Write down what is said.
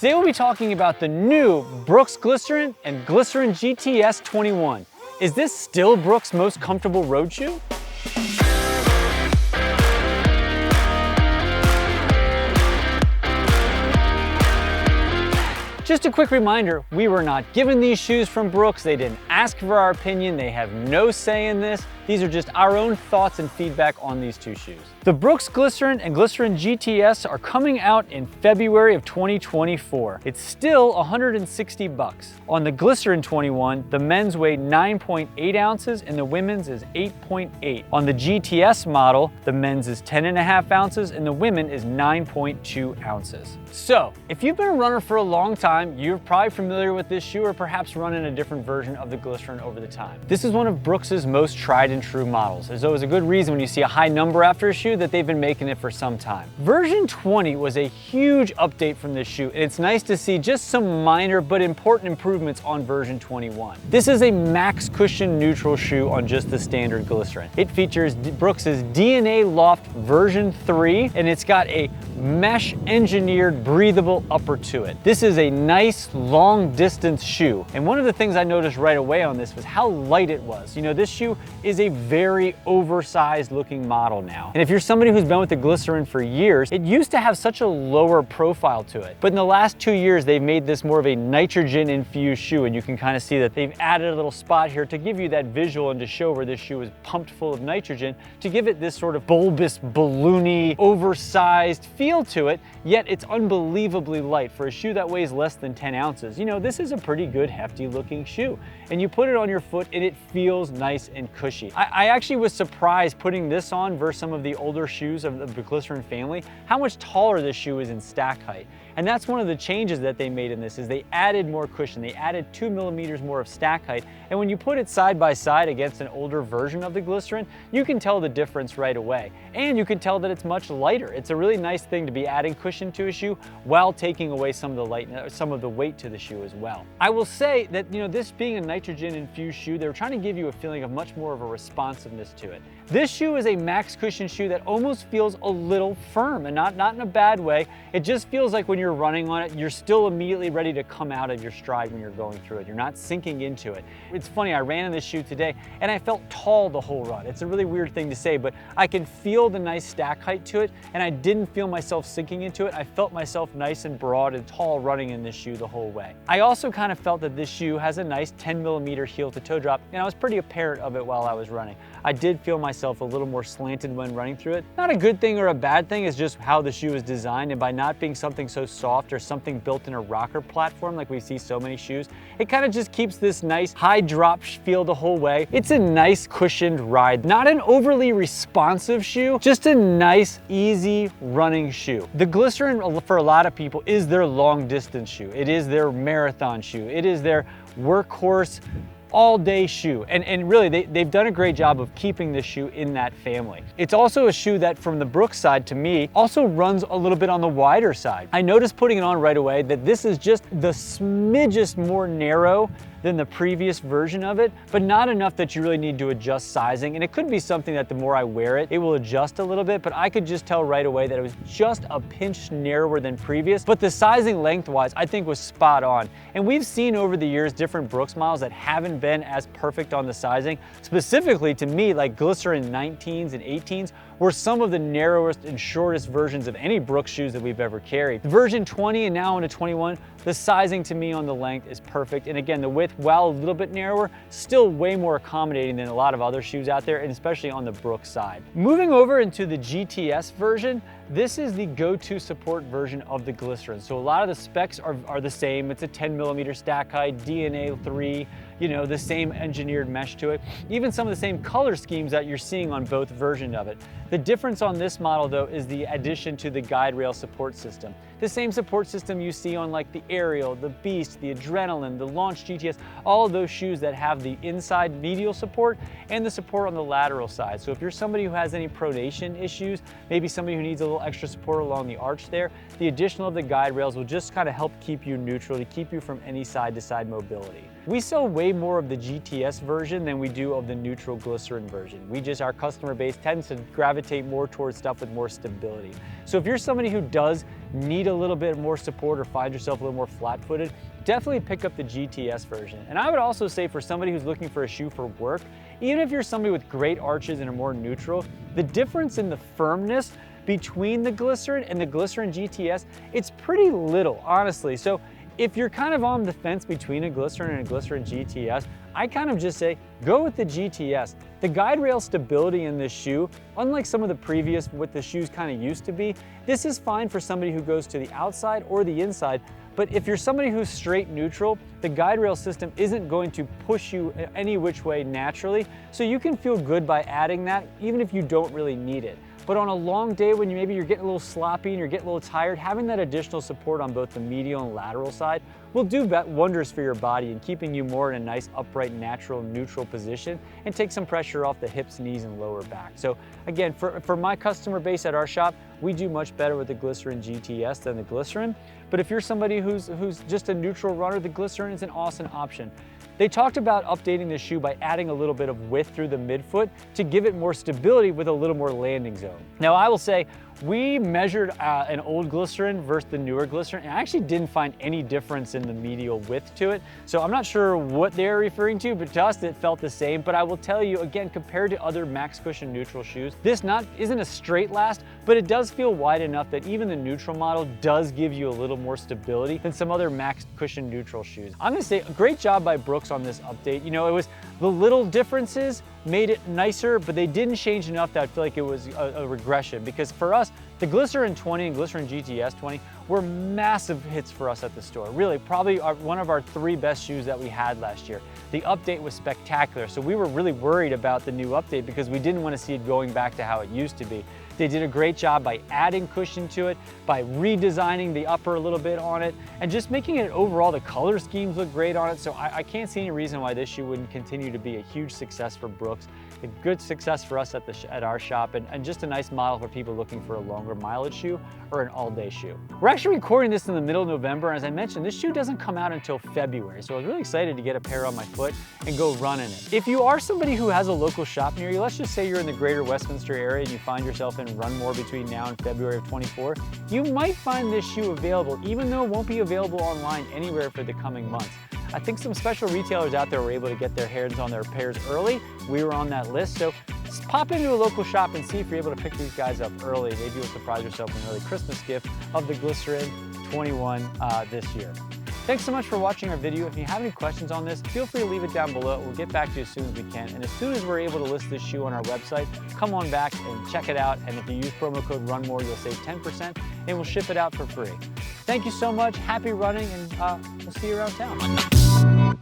Today we'll be talking about the new Brooks Glycerin and Glycerin GTS 21. Is this still Brooks' most comfortable road shoe? Just a quick reminder, we were not given these shoes from Brooks. They didn't ask for our opinion. They have no say in this. These are just our own thoughts and feedback on these two shoes. The Brooks Glycerin and Glycerin GTS are coming out in February of 2024. It's still $160. On the Glycerin 21, the men's weigh 9.8 ounces and the women's is 8.8. On the GTS model, the men's is 10.5 ounces and the women is 9.2 ounces. So, if you've been a runner for a long time, you're probably familiar with this shoe or perhaps running a different version of the Glycerin over the time. This is one of Brooks's most tried and true models. There's always a good reason when you see a high number after a shoe that they've been making it for some time. Version 20 was a huge update from this shoe, and it's nice to see just some minor but important improvements on version 21. This is a max cushion neutral shoe on just the standard Glycerin. It features Brooks's DNA Loft version 3, and it's got a mesh engineered breathable upper to it. This is a nice long distance shoe, and one of the things I noticed right away on this was how light it was. You know, this shoe is a very oversized looking model now, and if you're somebody who's been with the Glycerin for years, it used to have such a lower profile to it, but in the last 2 years they've made this more of a nitrogen infused shoe, and you can kind of see that they've added a little spot here to give you that visual and to show where this shoe is pumped full of nitrogen to give it this sort of bulbous, balloony, oversized feel to it, yet it's unbelievably light for a shoe that weighs less than 10 ounces. You know, this is a pretty good hefty looking shoe, and you put it on your foot and it feels nice and cushy. I actually was surprised putting this on versus some of the older shoes of the Glycerin family, how much taller this shoe is in stack height. And that's one of the changes that they made in this, is they added more cushion. They added 2 millimeters more of stack height. And when you put it side by side against an older version of the Glycerin, you can tell the difference right away. And you can tell that it's much lighter. It's a really nice thing to be adding cushion to a shoe while taking away some of the weight to the shoe as well. I will say that, you know, this being a nitrogen infused shoe, they were trying to give you a feeling of much more of a responsiveness to it. This shoe is a max cushion shoe that almost feels a little firm, and not in a bad way. It just feels like when you're running on it, you're still immediately ready to come out of your stride when you're going through it. You're not sinking into it. It's funny, I ran in this shoe today and I felt tall the whole run. It's a really weird thing to say, but I can feel the nice stack height to it, and I didn't feel myself sinking into it. I felt myself nice and broad and tall running in this shoe the whole way. I also kind of felt that this shoe has a nice 10 millimeter heel to toe drop, and I was pretty apparent of it while I was running. I did feel myself a little more slanted when running through it. Not a good thing or a bad thing, it's just how the shoe is designed, and by not being something so soft or something built in a rocker platform like we see so many shoes, it kind of just keeps this nice high drop feel the whole way. It's a nice cushioned ride, not an overly responsive shoe, just a nice easy running shoe. The Glycerin for a lot of people is their long distance shoe. It is their marathon shoe. It is their workhorse all-day shoe, and really they've done a great job of keeping this shoe in that family. It's also a shoe that, from the Brooks side, to me, also runs a little bit on the wider side. I noticed putting it on right away that this is just the smidgest more narrow than the previous version of it, but not enough that you really need to adjust sizing. And it could be something that the more I wear it, it will adjust a little bit, but I could just tell right away that it was just a pinch narrower than previous, but the sizing lengthwise I think was spot on. And we've seen over the years different Brooks models that haven't been as perfect on the sizing. Specifically to me, like Glycerin 19s and 18s were some of the narrowest and shortest versions of any Brooks shoes that we've ever carried. Version 20 and now into 21, the sizing to me on the length is perfect. And again, the width, while a little bit narrower, still way more accommodating than a lot of other shoes out there, and especially on the Brooks side. Moving over into the GTS version, this is the go-to support version of the Glycerin. So a lot of the specs are the same. It's a 10 millimeter stack height, DNA 3, you know, the same engineered mesh to it. Even some of the same color schemes that you're seeing on both versions of it. The difference on this model though is the addition to the guide rail support system. The same support system you see on like the Ariel, the Beast, the Adrenaline, the Launch GTS, all of those shoes that have the inside medial support and the support on the lateral side. So if you're somebody who has any pronation issues, maybe somebody who needs a little extra support along the arch there, the addition of the guide rails will just kind of help keep you neutral, to keep you from any side-to-side mobility. We sell way more of the GTS version than we do of the neutral glycerin version. Our customer base tends to gravitate more towards stuff with more stability. So if you're somebody who does need a little bit more support or find yourself a little more flat-footed, definitely pick up the GTS version. And I would also say for somebody who's looking for a shoe for work, even if you're somebody with great arches and are more neutral, the difference in the firmness between the Glycerin and the Glycerin GTS, it's pretty little, honestly. So if you're kind of on the fence between a Glycerin and a Glycerin GTS, I kind of just say, go with the GTS. The guide rail stability in this shoe, unlike some of the previous, what the shoes kind of used to be, this is fine for somebody who goes to the outside or the inside. But if you're somebody who's straight neutral, the guide rail system isn't going to push you any which way naturally. So you can feel good by adding that, even if you don't really need it. But on a long day when maybe you're getting a little sloppy and you're getting a little tired, having that additional support on both the medial and lateral side will do wonders for your body and keeping you more in a nice, upright, natural, neutral position and take some pressure off the hips, knees, and lower back. So again, for my customer base at our shop, we do much better with the Glycerin GTS than the Glycerin. But if you're somebody who's just a neutral runner, the Glycerin is an awesome option. They talked about updating the shoe by adding a little bit of width through the midfoot to give it more stability with a little more landing zone. Now, I will say, we measured an old Glycerin versus the newer Glycerin, and I actually didn't find any difference in the medial width to it. So I'm not sure what they're referring to, but to us it felt the same. But I will tell you, again, compared to other max cushion neutral shoes, this isn't a straight last, but it does feel wide enough that even the neutral model does give you a little more stability than some other max cushion neutral shoes. I'm gonna say a great job by Brooks on this update. You know, it was the little differences made it nicer, but they didn't change enough that I feel like it was a regression. Because for us, the Glycerin 20 and Glycerin GTS 20 were massive hits for us at the store. Really, probably one of our 3 best shoes that we had last year. The update was spectacular, so we were really worried about the new update because we didn't want to see it going back to how it used to be. They did a great job by adding cushion to it, by redesigning the upper a little bit on it, and just making it overall, the color schemes look great on it. So I can't see any reason why this shoe wouldn't continue to be a huge success for Brooks, a good success for us at our shop, and just a nice model for people looking for a longer mileage shoe or an all-day shoe. We're actually recording this in the middle of November, and as I mentioned, this shoe doesn't come out until February, so I was really excited to get a pair on my foot and go run in it. If you are somebody who has a local shop near you, let's just say you're in the greater Westminster area and you find yourself in Run More between now and February of 24, you might find this shoe available, even though it won't be available online anywhere for the coming months. I think some special retailers out there were able to get their hands on their pairs early. We were on that list, so just pop into a local shop and see if you're able to pick these guys up early. Maybe you'll surprise yourself with an early Christmas gift of the Glycerin 21 this year. Thanks so much for watching our video. If you have any questions on this, feel free to leave it down below. We'll get back to you as soon as we can. And as soon as we're able to list this shoe on our website, come on back and check it out. And if you use promo code RUNMORE, you'll save 10% and we'll ship it out for free. Thank you so much. Happy running, and we'll see you around town.